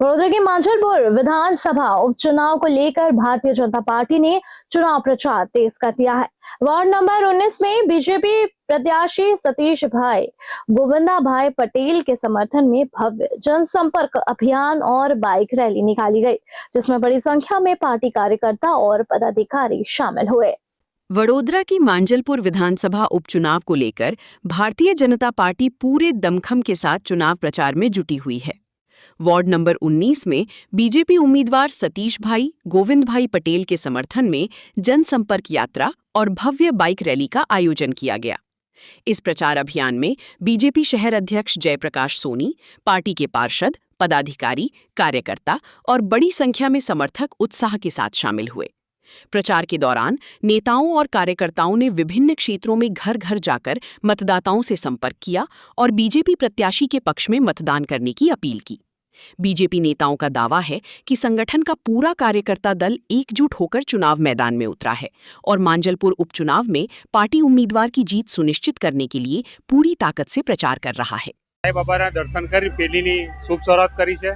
वडोदरा के मांझलपुर विधानसभा उपचुनाव को लेकर भारतीय जनता पार्टी ने चुनाव प्रचार तेज कर दिया है। वार्ड नंबर 19 में बीजेपी प्रत्याशी सतीश भाई गोविंदा भाई पटेल के समर्थन में भव्य जनसंपर्क अभियान और बाइक रैली निकाली गई, जिसमें बड़ी संख्या में पार्टी कार्यकर्ता और पदाधिकारी शामिल हुए। वडोदरा की मांझलपुर विधानसभा उपचुनाव को लेकर भारतीय जनता पार्टी पूरे दमखम के साथ चुनाव प्रचार में जुटी हुई है। वार्ड नंबर 19 में बीजेपी उम्मीदवार सतीश भाई गोविंद भाई पटेल के समर्थन में जनसंपर्क यात्रा और भव्य बाइक रैली का आयोजन किया गया। इस प्रचार अभियान में बीजेपी शहर अध्यक्ष जयप्रकाश सोनी, पार्टी के पार्षद, पदाधिकारी, कार्यकर्ता और बड़ी संख्या में समर्थक उत्साह के साथ शामिल हुए। प्रचार के दौरान नेताओं और कार्यकर्ताओं ने विभिन्न क्षेत्रों में घर घर जाकर मतदाताओं से संपर्क किया और बीजेपी प्रत्याशी के पक्ष में मतदान करने की अपील की। बीजेपी नेताओं का दावा है कि संगठन का पूरा कार्यकर्ता दल एकजुट होकर चुनाव मैदान में उतरा है और मांझलपुर उपचुनाव में पार्टी उम्मीदवार की जीत सुनिश्चित करने के लिए पूरी ताकत से प्रचार कर रहा है। बाबाना दर्शन कर पेलीनी शुभ शुरुआत करी है।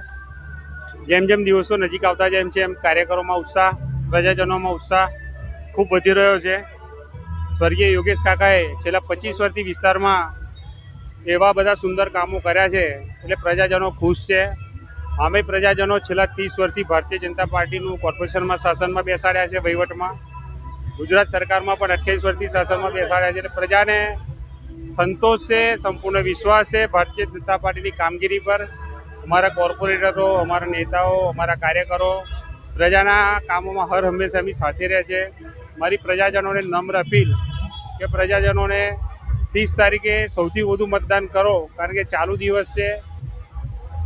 जेम जेम दिवसों नजीक आवता जेम जेम कार्यकरों में उत्साह, प्रजाजनों में उत्साह खूब वधी रह्यो छे। स्वर्गीय योगेश काकाए छेल्ला 25 वर्षથી विस्ताરમાં एवा बधा सुंदर कामों कर्या छे એટલે પ્રજાજનો खुश છે। અમે પ્રજાજનો છેલ્લા 30 વર્ષથી ભારતીય જનતા પાર્ટીનું કોર્પોરેશનમાં શાસનમાં બેસાડ્યા છે, વહીવટમાં ગુજરાત સરકારમાં પણ 28 વર્ષથી શાસનમાં બેસાડ્યા છે। એટલે પ્રજાને સંતોષ છે, સંપૂર્ણ વિશ્વાસ છે ભારતીય જનતા પાર્ટીની કામગીરી પર। અમારા કોર્પોરેટરો, અમારા નેતાઓ, અમારા કાર્યકરો પ્રજાના કામોમાં હર હંમેશા અમે સાથે રહે છે। મારી પ્રજાજનોને નમ્ર અપીલ કે પ્રજાજનોને 30 તારીખે સૌથી વધુ मतदान करो, कारण કે ચાલુ દિવસ છે,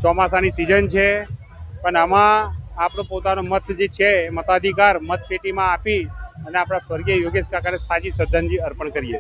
ચોમાસાની સિઝન છે, પણ આમાં આપણો પોતાનો મત જે છે મતાધિકાર મતપેટીમાં આપી અને આપણા સ્વર્ગીય યોગેશ કાકાને સાચી શ્રદ્ધાંજલિ અર્પણ કરીએ।